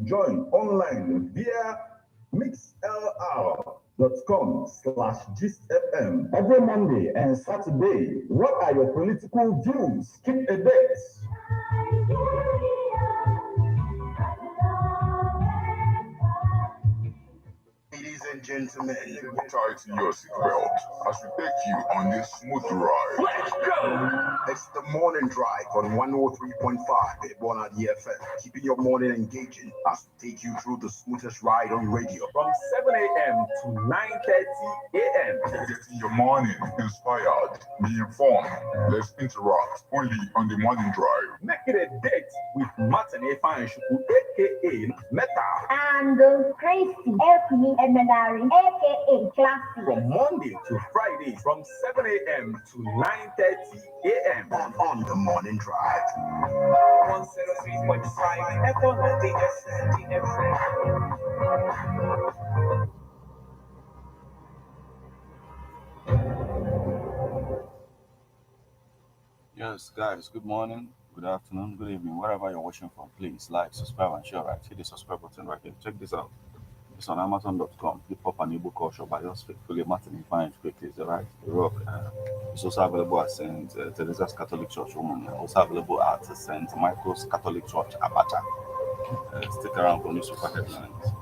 join online via mixlr.com/gistfm every Monday and Saturday. What are your political views? Keep a date. Ladies and gentlemen, tighten your seatbelt as we take you on this smooth ride. Let's go! It's the morning drive on 103.5 Ebona DFM, keeping your morning engaging as we take you through the smoothest ride on radio from 7 a.m. to 9:30 a.m. Getting your morning inspired, be informed. Let's interact only on the morning drive. Make it a date with Martin Efanshuku, aka Meta, and Christy LP Emenari, aka Classy. From Monday to Friday, from 7 a.m. to 9:30 a.m. on the morning drive. 103.5 Ebona DFM. Yes, guys, good morning, good afternoon, good evening, wherever you're watching from. Please like, subscribe, and share. Right, hit the subscribe button right here. Check this out. It's on Amazon.com. Hip hop and ebook culture by yours faithfully, Martin Ifeanyi quickly. Is right? The Rock. It's also available at St. Teresa's Catholic Church, Woman. Also available at St. Michael's Catholic Church, Abacha. Stick around for newspaper headlines.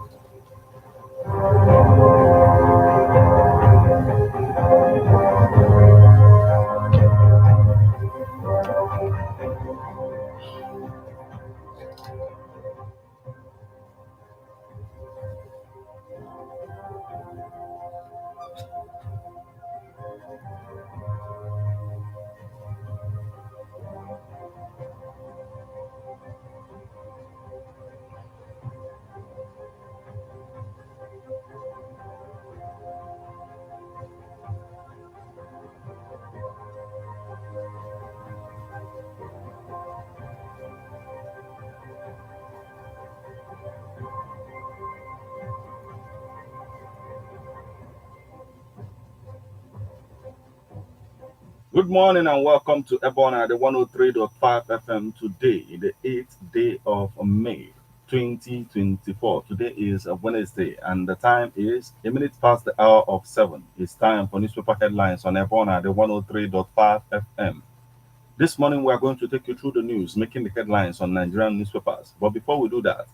Good morning and welcome to Ebona, the 103.5 FM. Today, the 8th day of May 2024. Today is Wednesday and the time is a minute past the hour of 7. It's time for newspaper headlines on Ebona, the 103.5 FM. This morning we are going to take you through the news, making the headlines on Nigerian newspapers. But before we do that,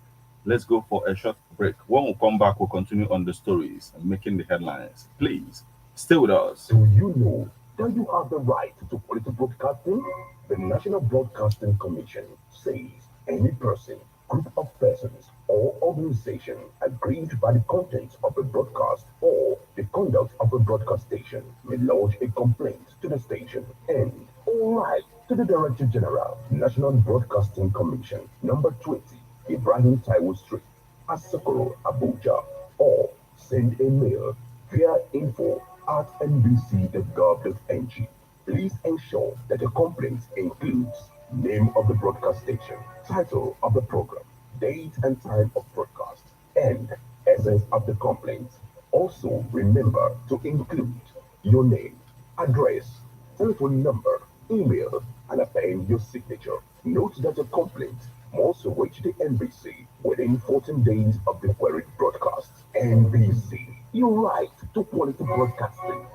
let's go for a short break. When we come back, we'll continue on the stories and making the headlines. Please stay with us. Do you know that you have the right to quality broadcasting? The National Broadcasting Commission says any person, group of persons, or organization aggrieved by the content of a broadcast or the conduct of a broadcast station may lodge a complaint to the station and all right to the Director General, National Broadcasting Commission, number 20, Ibrahim Taiwo Street, Asokoro, Abuja, or send a mail via info@nbc.gov.ng. Please ensure that the complaint includes name of the broadcast station, title of the program, date and time of broadcast, and essence of the complaint. Also, remember to include your name, address, telephone number, email, and append your signature. Note that the complaint must reach the NBC within 14 days of the queried broadcast. NBC, your right to quality broadcasting.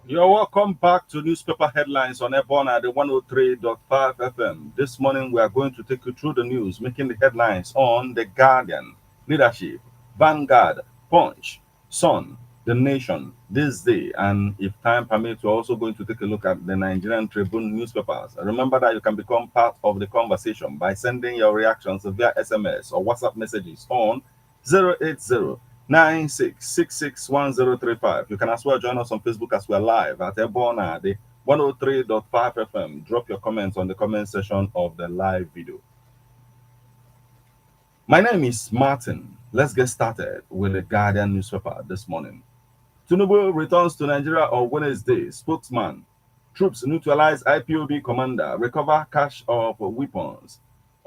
You're welcome back to newspaper headlines on Ebona, the 103.5 FM. This morning we are going to take you through the news, making the headlines on The Guardian, Leadership, Vanguard, Punch, Sun, The Nation, This Day, and if time permits, we're also going to take a look at the Nigerian Tribune newspapers. Remember that you can become part of the conversation by sending your reactions via SMS or WhatsApp messages on 080-9666-1035. You can as well join us on Facebook as we're live at Ebona, the 103.5 FM. Drop your comments on the comment section of the live video. My name is Martin. Let's get started with the Guardian newspaper this morning. Tinubu returns to Nigeria on Wednesday. Spokesman. Troops neutralize IPOB commander. Recover cache of weapons.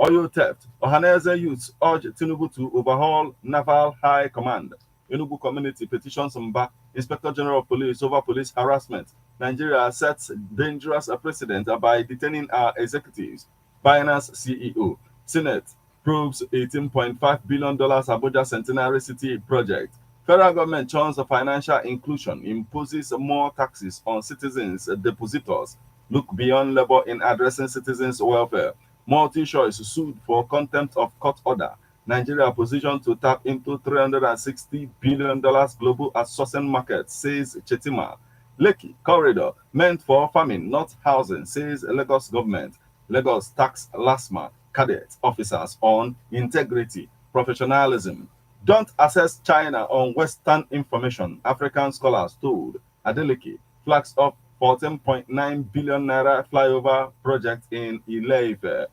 Oil theft. Ohaneze youths urge Tinubu to overhaul Naval High Command. Enugu community petitions Mba, Inspector General of Police over police harassment. Nigeria sets dangerous precedent by detaining our executives. Binance CEO. Senate proves $18.5 billion Abuja Centenary City project. Federal government churns financial inclusion, imposes more taxes on citizens, depositors. Look beyond labor in addressing citizens' welfare. Multi-choice sued for contempt of court order. Nigeria positioned to tap into $360 billion global outsourcing market, says Chetima. Lekki corridor meant for farming, not housing, says Lagos government. Lagos tax LASMA cadet officers on integrity, professionalism. Don't assess China on Western information, African scholars told. Adeleke flags up 14.9 billion naira flyover project in Ileife.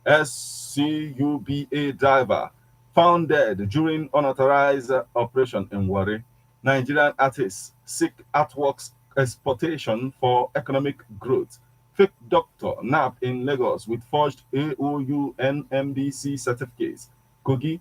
SCUBA driver found dead during unauthorized operation in Warri. Nigerian artists seek artworks exportation for economic growth. Fake doctor nabbed in Lagos with forged AOU NMBC certificates. Kogi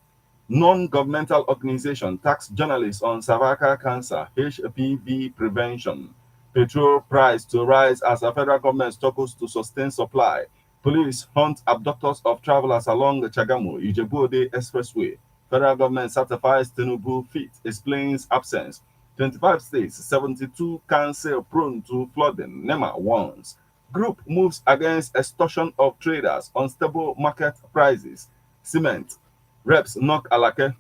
non-governmental organization tax journalists on cervical cancer, HPV prevention. Petrol price to rise as the federal government struggles to sustain supply. Police hunt abductors of travelers along the Chagamu Ijebu-Ode Expressway. Federal government certifies Tinubu fit, explains absence. 25 states, 72 council prone to flooding. NEMA warns. Group moves against extortion of traders, unstable market prices. Cement. Reps knock Alake.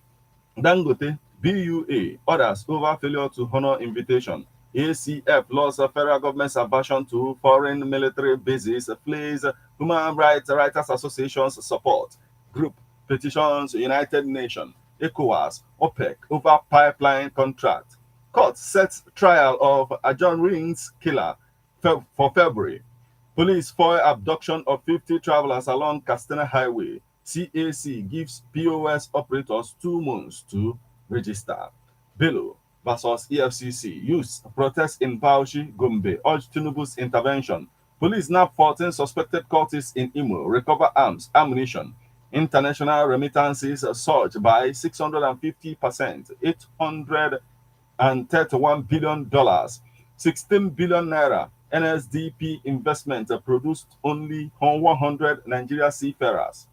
Dangote, BUA, orders over failure to honor invitation. ACF lost federal government's aversion to foreign military bases, flees Human Rights Writers Association's support. Group petitions United Nations, ECOWAS, OPEC over pipeline contract. Court sets trial of John Rings killer for February. Police foil abduction of 50 travelers along Castana Highway. CAC gives POS operators 2 months to register. Bello versus EFCC. Youth protest in Bauchi, Gombe. Urge Tinubu's intervention. Police nab 14 suspected cultists in Imo. Recover arms, ammunition. International remittances surge by 650%. $831 billion. 16 billion naira NSDP investment produced only 100 Nigeria seafarers.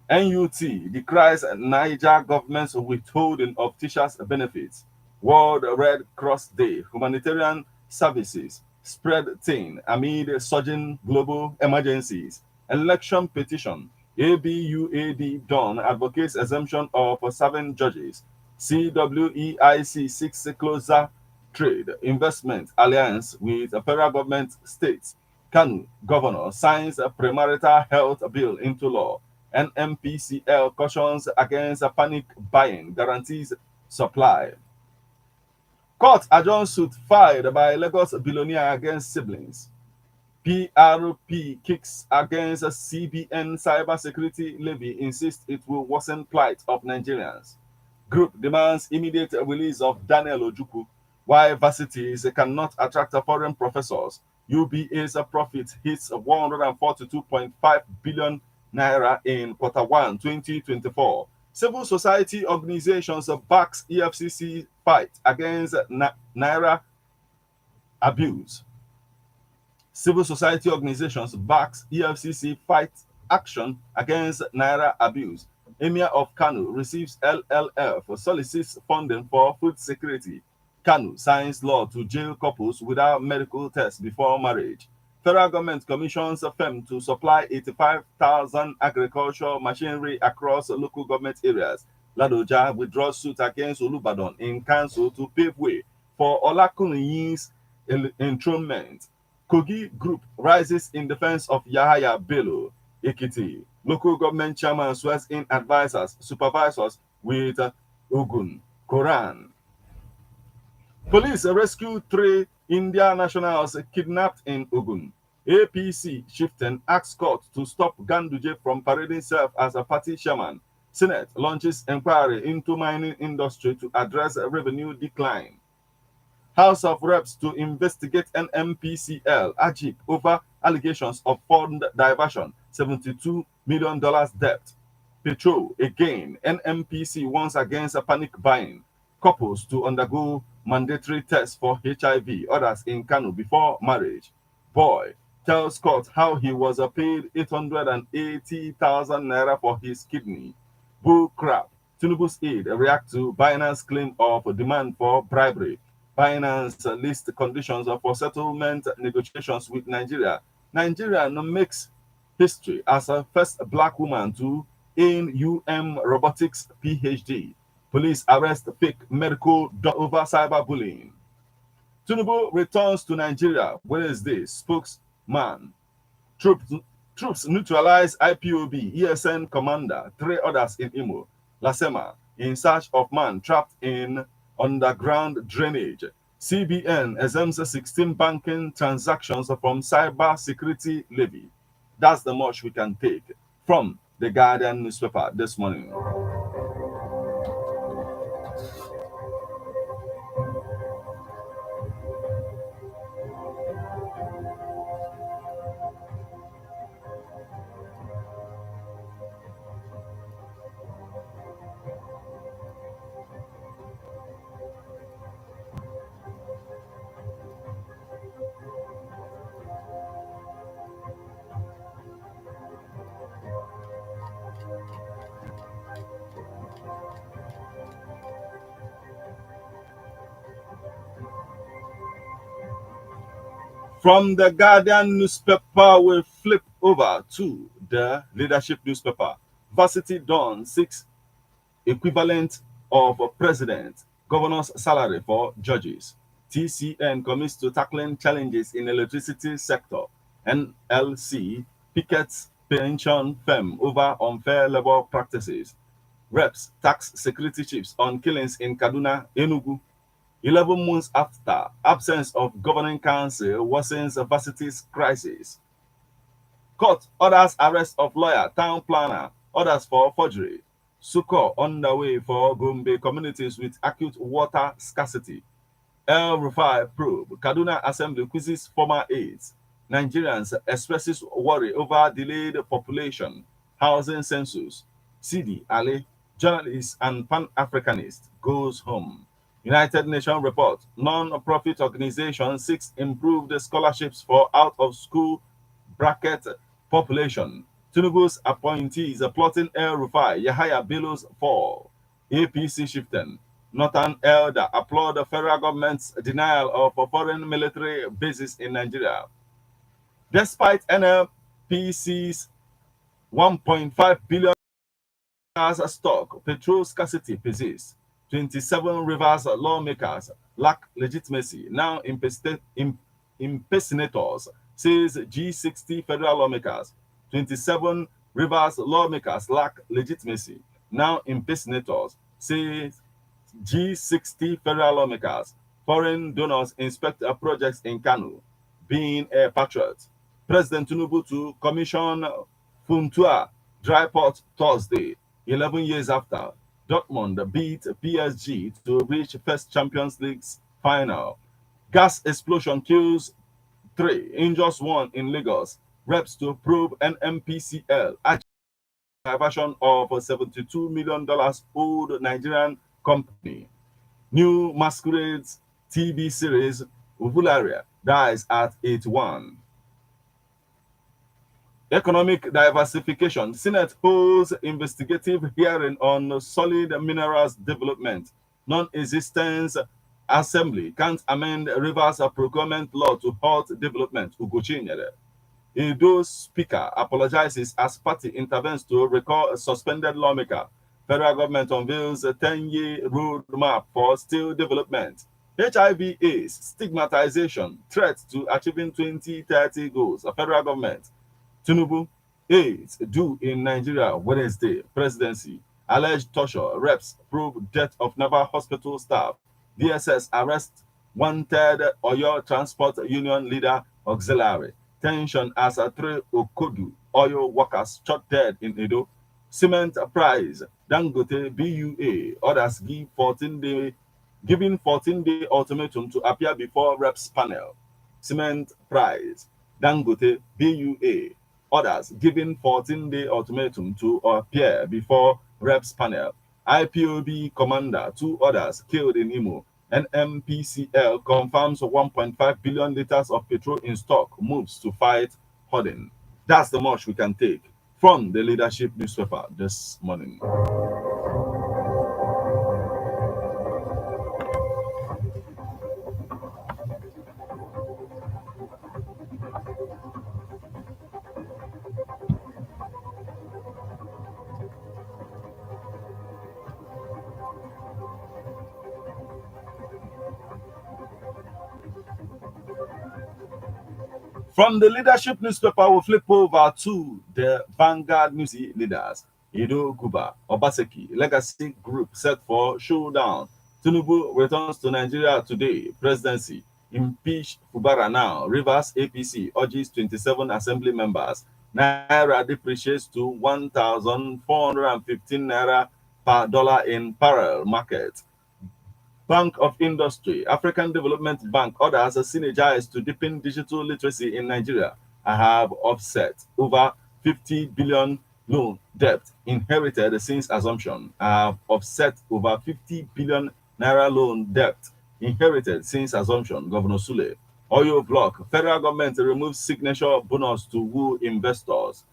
NUT decries Niger government's withholding of teachers' benefits. World Red Cross Day, humanitarian services spread thin amid surging global emergencies. Election petition. ABUAD Dawn advocates exemption of serving judges. CWEIC seeks closer trade investment alliance with federal government states. Kanu governor signs a premarital health bill into law. NMPCL cautions against panic buying, guarantees supply. Court adjourns suit filed by Lagos billionaire against siblings. PRP kicks against CBN cybersecurity levy, insists it will worsen plight of Nigerians. Group demands immediate release of Daniel Ojukwu. Why varsities cannot attract foreign professors. UBA's profit hits 142.5 billion naira in Q1 2024. Civil society organizations backs EFCC fight against naira abuse. Civil society organizations backs EFCC fight action against naira abuse. Emir of Kano receives LLF, solicits funding for food security. Kano signs law to jail couples without medical tests before marriage. Federal government commissions a firm to supply 85,000 agricultural machinery across local government areas. Ladoja withdraws suit against Olubadan in council to pave way for Olakunyi's enthronement. Kogi Group rises in defense of Yahaya Bello. Ekiti. Local government chairman swears in advisors, supervisors with Ogun. Quran. Police rescue 3 Indian nationals kidnapped in Ogun. APC chieftain asks court to stop Ganduje from parading himself as a party chairman. Senate launches inquiry into mining industry to address revenue decline. House of Reps to investigate NMPCL, AGIP, over allegations of fund diversion, 72 million debt. Petrol again. NMPC once against a panic buying. Couples to undergo mandatory tests for HIV. Others in Kano before marriage. Boy tells court how he was paid 880,000 naira for his kidney. Bull crap. Tinubu's aide react to Binance claim of demand for bribery. Binance list conditions for settlement negotiations with Nigeria. Nigeria makes history as a first black woman to earn robotics PhD. Police arrest fake medical over cyberbullying. Tinubu returns to Nigeria Wednesday. Spokesman. Troops neutralize IPOB, ESN commander, 3 others in Imo. Lasema in search of man trapped in underground drainage. CBN exempts 16 banking transactions from cyber security levy. That's the much we can take from the Guardian newspaper this morning. From the Guardian newspaper, we flip over to the leadership newspaper. Varsity Dawn seeks equivalent of a president, governor's salary for judges. TCN commits to tackling challenges in electricity sector. NLC pickets pension firm over unfair labor practices. Reps tax security chiefs on killings in Kaduna, Enugu. 11 months after absence of governing council worsens varsity's crisis. Court orders arrest of lawyer, town planner, orders for forgery. Succor underway for Gombe communities with acute water scarcity. El Rufai probe. Kaduna Assembly quizzes former aides. Nigerians expresses worry over delayed population, housing census. Sidi Ali, journalist and Pan-Africanist, goes home. United Nations report. Non-profit organization seeks improved scholarships for out-of-school bracket population. Tinubu's appointees plotting El Rufai, Yahaya Bello's fall. APC shifting. Northern Elder applaud the federal government's denial of foreign military bases in Nigeria. Despite NLPC's 1.5 billion stock, petrol scarcity persists. 27 Rivers lawmakers lack legitimacy. Now impersonators, says G60 federal lawmakers. 27 Rivers lawmakers lack legitimacy. Now impersonators, says G60 federal lawmakers. Foreign donors inspect projects in Kano. Being a patriot. President Tinubu to commission Funtua dry port Thursday, 11 years after. Dortmund beat PSG to reach first Champions League final. Gas explosion kills 3, injures 1 in Lagos. Reps to probe NMPCL. Diversion of $72 million owed Nigerian company. New Masquerades TV series Uvularia dies at 81. Economic diversification. Senate holds investigative hearing on solid minerals development. Non-existence assembly can't amend Rivers procurement law to halt development. Ugochinyere. Edo speaker apologizes as party intervenes to recall a suspended lawmaker. Federal government unveils a 10-year roadmap for steel development. HIV/AIDS stigmatization threat to achieving 2030 goals. The federal government. Tinubu, AIDS due in Nigeria Wednesday. Presidency. Alleged torture. Reps probe death of Naval Hospital staff. DSS arrest wanted Oyo Transport Union leader auxiliary. Tension as 3 Okodu oil workers shot dead in Edo. Cement price. Dangote BUA orders giving 14-day ultimatum to appear before reps panel. Cement price. Dangote BUA others given 14-day ultimatum to appear before reps panel. IPOB commander, 2 others killed in Imo. NMPCL confirms 1.5 billion liters of petrol in stock, moves to fight hoarding. That's the much we can take from the leadership newspaper this morning. From the leadership newspaper, we'll flip over to the Vanguard news leaders. Edo Guba, Obaseki, Legacy Group set for showdown. Tinubu returns to Nigeria today. Presidency. Impeach Fubara now. Rivers APC urges 27 assembly members. Naira depreciates to 1,415 naira per dollar in parallel market. Bank of Industry, African Development Bank orders synergize to deepen digital literacy in Nigeria. I have offset over 50 billion loan debt inherited since assumption. I have offset over 50 billion naira loan debt inherited since assumption. Governor Sule. Oil block, federal government removes signature bonus to woo investors.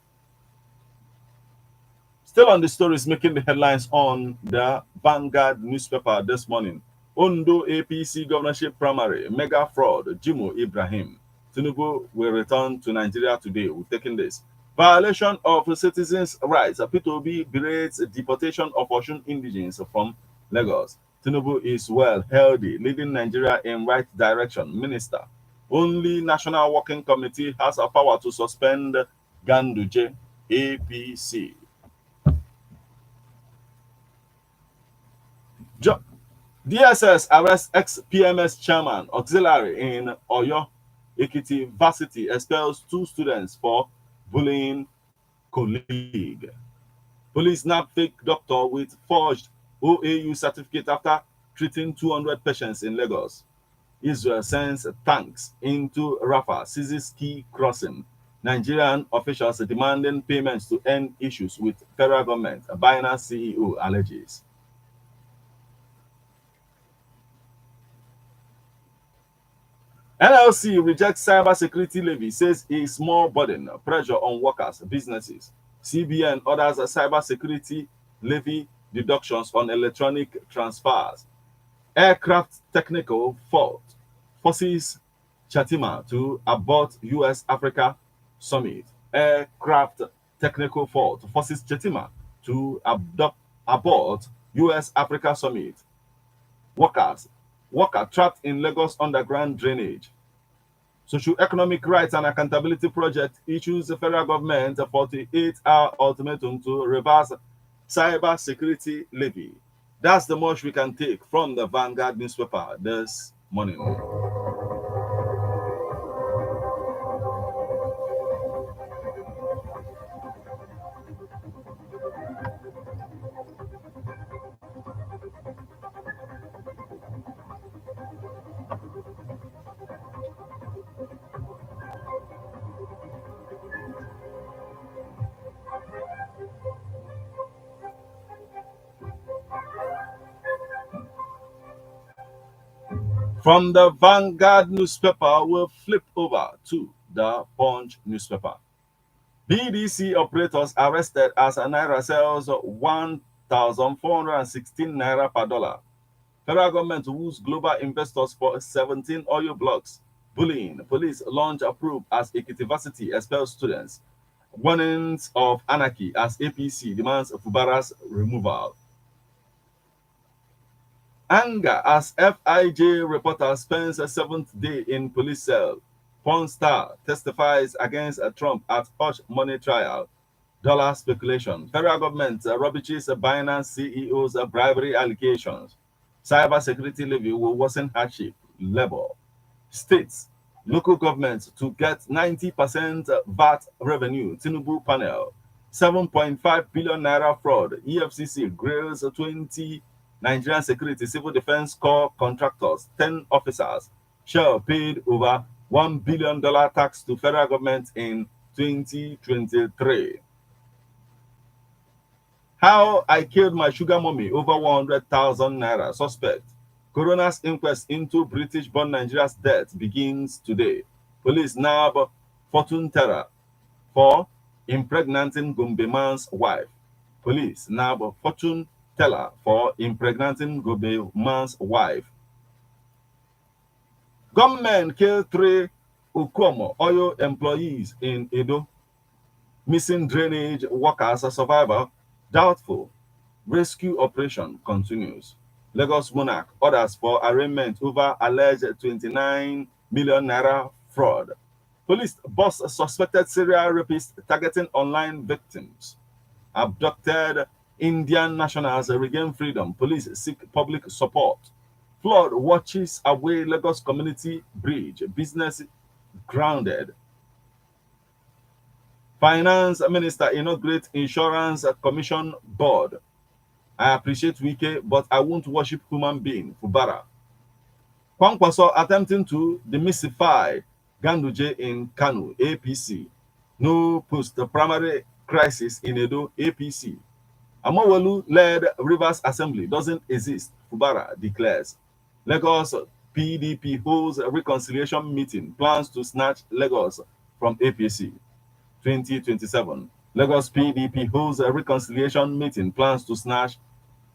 Still on the stories making the headlines on the Vanguard newspaper this morning. Ondo APC governorship primary, mega fraud, Jimo Ibrahim. Tinubu will return to Nigeria today. We're taking this. Violation of citizens' rights. P2B berates deportation of Osun indigenes from Lagos. Tinubu is well, healthy, leading Nigeria in right direction. Minister. Only National Working Committee has a power to suspend Ganduje, APC. DSS arrests ex-PMS chairman, auxiliary in Oyo Ekiti Varsity, expels 2 students for bullying colleague. Police nab fake doctor with forged OAU certificate after treating 200 patients in Lagos. Israel sends tanks into Rafah, seizes key crossing. Nigerian officials demanding payments to end issues with federal government. Binance CEO alleges. NLC rejects cybersecurity levy, says a small burden, pressure on workers, businesses. CBN orders cybersecurity levy deductions on electronic transfers. Aircraft technical fault forces Chatima to abort US-Africa summit. Aircraft technical fault forces Chatima to abort US-Africa summit. Worker trapped in Lagos underground drainage. Socio-economic rights and accountability project issues the federal government a 48-hour ultimatum to reverse cyber security levy. That's the much we can take from the Vanguard newspaper this morning. From the Vanguard newspaper, we'll flip over to the Punch newspaper. BDC operators arrested as Naira sells 1,416 Naira per dollar. Federal government woos global investors for 17 oil blocks. Bullying. Police launch approved as Ekiti Varsity expels students. Warnings of anarchy as APC demands Fubara's removal. Anger as FIJ reporter spends a 7th day in police cell. Porn star testifies against Trump at hush money trial. Dollar speculation. Federal government rubbishes Binance CEO's bribery allegations. Cybersecurity levy will worsen hardship. Labor. States. Local governments to get 90% VAT revenue. Tinubu panel. 7.5 billion naira fraud. EFCC grills 20 Nigerian Security Civil Defense Corps contractors, 10 officers. Shell paid over $1 billion tax to federal government in 2023. How I killed my sugar mommy, over 100,000 naira. Suspect. Coroner's inquest into British-born Nigeria's death begins today. Police nab fortune teller for impregnating Gombe man's wife. Police nab fortune teller for impregnating Gombe man's wife. Gunmen kill 3 Ukomo oil employees in Edo. Missing drainage workers, a survivor, doubtful. Rescue operation continues. Lagos Monarch orders for arraignment over alleged 29 million naira fraud. Police bust suspected serial rapist targeting online victims. Abducted Indian nationals regain freedom. Police seek public support. Flood washes away Lagos Community Bridge. Business grounded. Finance Minister inaugurates Insurance Commission Board. I appreciate Wike, but I won't worship human being. Fubara. Kwankwaso attempting to demystify Ganduje in Kanu, APC. No post-primary crisis in Edo, APC. Amawolu-led Rivers Assembly doesn't exist, Fubara declares. Lagos PDP holds a reconciliation meeting, plans to snatch Lagos from APC. 2027. Lagos PDP holds a reconciliation meeting, plans to snatch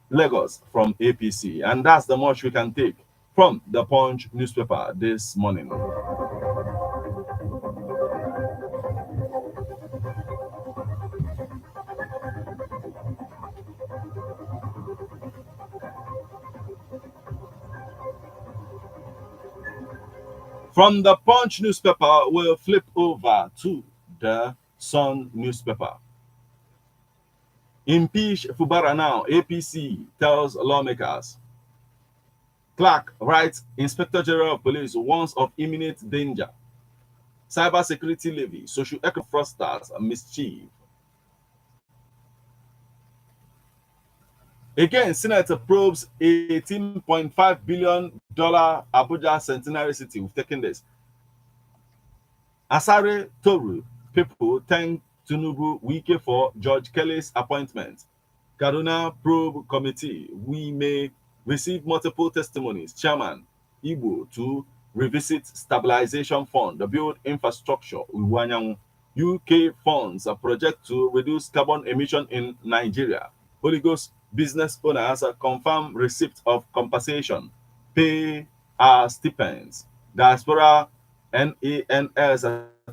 Lagos from APC. And that's the much we can take from the Punch newspaper this morning. From the Punch newspaper, we'll flip over to the Sun newspaper. Impeach Fubara now, APC tells lawmakers. Clark writes, Inspector General of Police warns of imminent danger. Cybersecurity levy, socio-economic fraudsters, mischief. Again, Senate probes $18.5 billion Abuja Centenary City. We've taken this. Asare Toru people thank Tinubu Wike for George Kelly's appointment. Kaduna Probe Committee, we may receive multiple testimonies. Chairman Igbo to revisit stabilization fund, the build infrastructure. UK funds a project to reduce carbon emission in Nigeria. Holy Ghost business owners confirm receipt of compensation. Pay stipends. Diaspora NANS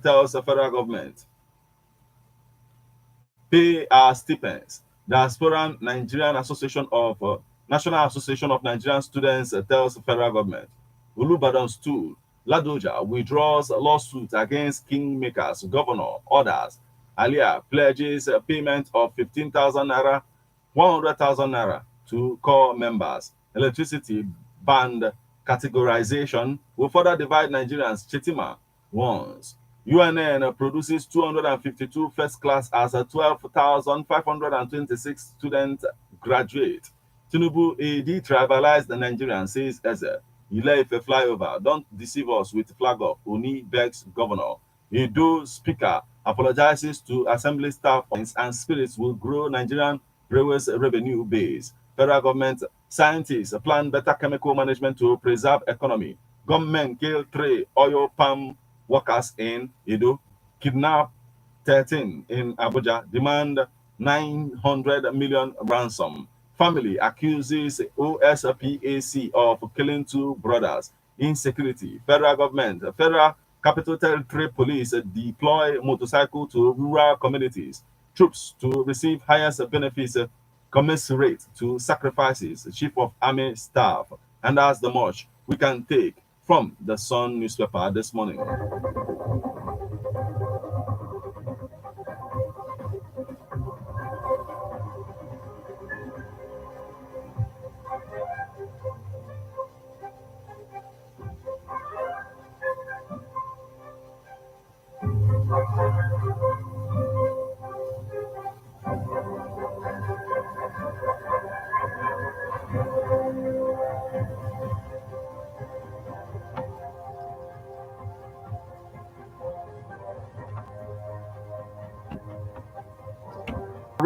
tells the federal government. Pay stipends. Diaspora Nigerian Association of National Association of Nigerian Students tells the federal government. Ulubadan stool. Ladoja withdraws lawsuit against kingmakers. Governor orders. Alia pledges payment of 15,000 naira, 100,000 naira to core members. Electricity band categorization will further divide Nigerians. Chetima warns. UNN produces 252 first class as a 12,526 students graduate. Tinubu, a detribalized Nigerian, says Eze. Ile-Ife flyover, don't deceive us with flag off. Oni begs governor. Edo speaker apologizes to assembly staff and spirits will grow Nigerian railways revenue base. Federal government scientists plan better chemical management to preserve economy. Government kill 3 oil palm workers in Edo. Kidnap 13 in Abuja. Demand 900 million ransom. Family accuses OSPAC of killing 2 brothers. Insecurity. Federal government. Federal Capital Territory Police deploy motorcycle to rural communities. Troops to receive highest benefits commensurate to sacrifices. Chief of Army Staff. And that's the much we can take from the Sun newspaper this morning.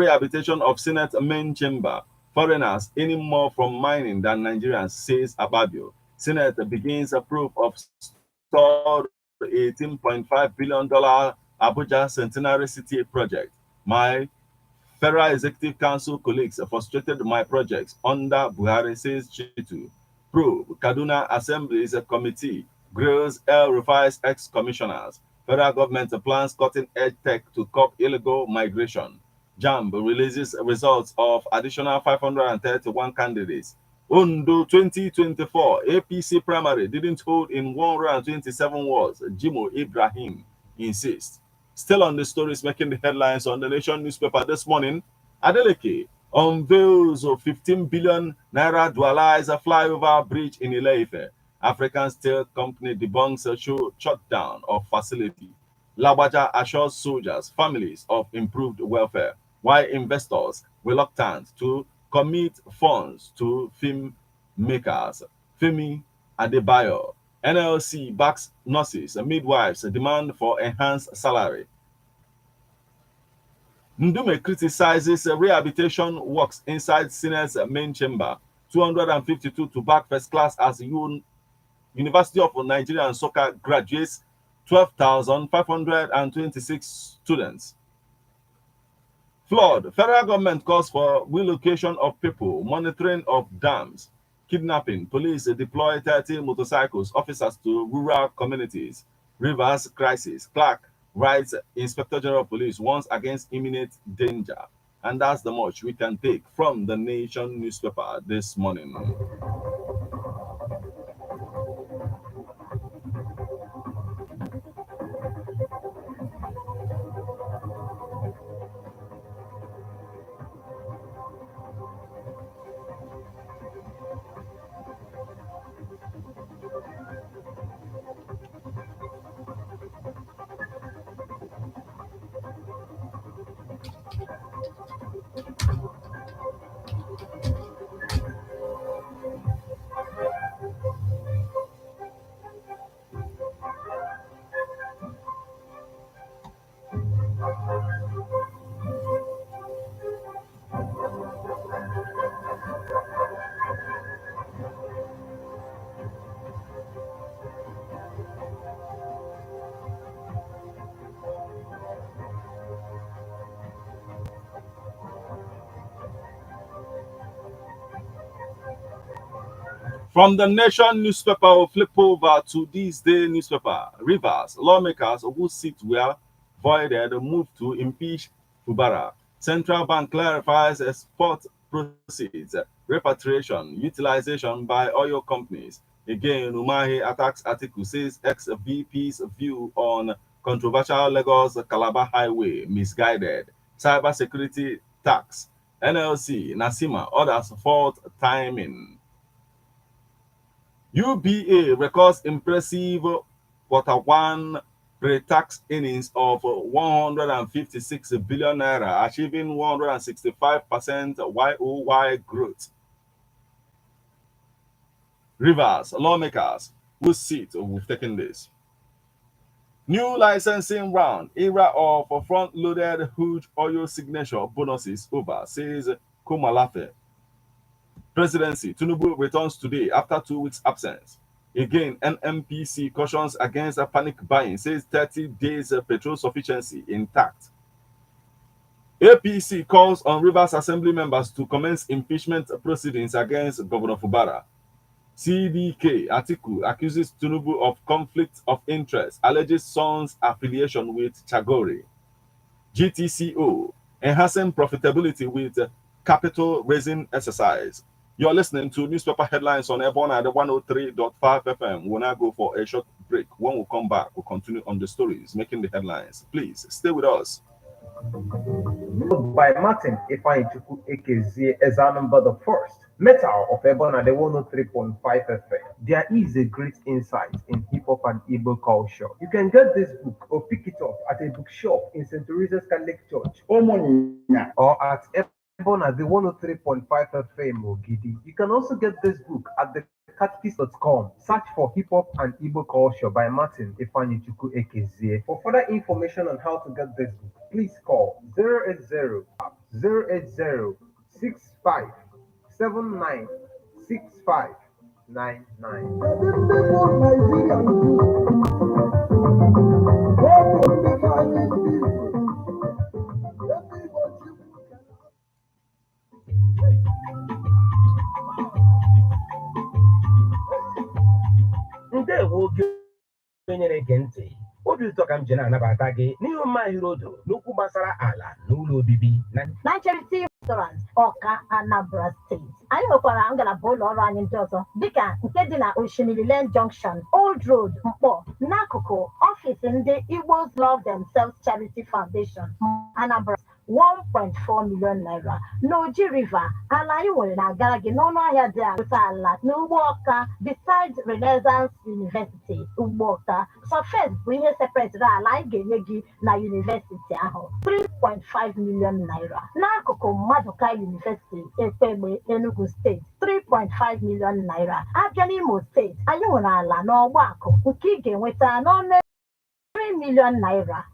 rehabilitation of Senate main chamber. Foreigners earning more from mining than Nigerians, says Ababio. Senate begins a proof of stored $18.5 billion Abuja Centenary City project. My Federal Executive Council colleagues frustrated my projects under Buhari, says Chitu. Probe Kaduna Assembly's committee grills El Rufai's ex-commissioners. Federal government plans cutting-edge tech to curb illegal migration. JAMB releases results of additional 531 candidates. Ondo 2024 APC primary didn't hold in 127 wards, Jimo Ibrahim insists. Still on the stories making the headlines on the Nation newspaper this morning, Adeleke unveils a 15 billion naira dualizer flyover bridge in Ile-Ife. African Steel Company debunks a shutdown of facility. Labaja assures soldiers families of improved welfare, while investors reluctant to commit funds to film makers. Femi Adebayo. NLC backs nurses and midwives demand for enhanced salary. Ndume criticizes rehabilitation works inside Senate's main chamber. 252 to back first class as University of Nigeria and Soccer graduates 12,526 students. Flood. Federal government calls for relocation of people, monitoring of dams, kidnapping. Police deploy 30 motorcycles, officers to rural communities. Rivers crisis. Clark writes Inspector General of Police warns against imminent danger. And that's the much we can take from the Nation newspaper this morning. From the Nation newspaper, we'll flip over to this day newspaper. Rivers, lawmakers whose seats were voided move to impeach Fubara. Central Bank clarifies export proceeds, repatriation, utilization by oil companies. Again, Umahi attacks Atiku, says ex-VP's view on controversial Lagos Calabar Highway misguided. Cybersecurity tax. NLC, Nasima orders fault timing. UBA records impressive Q1 pre-tax earnings of 156 billion naira, achieving 165% YOY growth. Rivers, lawmakers whose seat we've taken this. New licensing round, era of front-loaded huge oil signature bonuses over, says Komalafe. Presidency, Tinubu returns today after 2 weeks absence. Again, NMPC cautions against a panic buying, says 30 days petrol sufficiency intact. APC calls on Rivers Assembly members to commence impeachment proceedings against Governor Fubara. CDK Atiku accuses Tinubu of conflict of interest, alleges son's affiliation with Chagori. GTCO enhancing profitability with capital raising exercise. You're listening to newspaper headlines on Airborne at the 103.5 FM. We'll now go for a short break. When we come back, we'll continue on the stories making the headlines. Please stay with us. By Martin Ifeanyichukwu Ekezie as our number the first. Metal of Airborne at the 103.5 FM. There is a great insight in hip hop and Igbo culture. You can get this book or pick it up at a bookshop in St. Teresa's Catholic Church or at Airborne at the 103.5 FM Ogidi. You can also get this book at the catechist.com. Search for Hip Hop and Igbo Culture by Martin Ifeanyichukwu Ekezie. For further information on how to get this book, please call 080 Ndewo gị onye na-ege ntị. Obi ụtọ ka m ji na-anabata gị n'ihe ọma Irodo n'okwu gbasara ala na ụlọ obibi na Charity Restaurant Ọka, Anambra Steeti. Anyị nwekwara ngalaba ụlọ ọrụ anyị ndị ọzọ dịka nke dị na Oshimiri Lane Junction, Old Road, Mkpọ, n'akụkụ ọfịs ndị Igbos Love Themselves Charity Foundation, Anambra. 1.4 million naira n'Oji River. Ala anyị nwere na-agara gị n'ọnụ ahịa dị ala ala n'ugbo Ọka beside Renaissance University ugbo Ọka. Surface bụ ihe sepetịrị ala anyị ga-enye gị na yunivesiti ahụ 3.5 million naira. N'akụkụ Maduka University Ekpegbe, Enugu steeti 3.5 million naira. Abịa n'Imo steeti, anyị nwere ala n'Ọgbakụ nke ị ga-enweta n'ọnụ 3 million naira.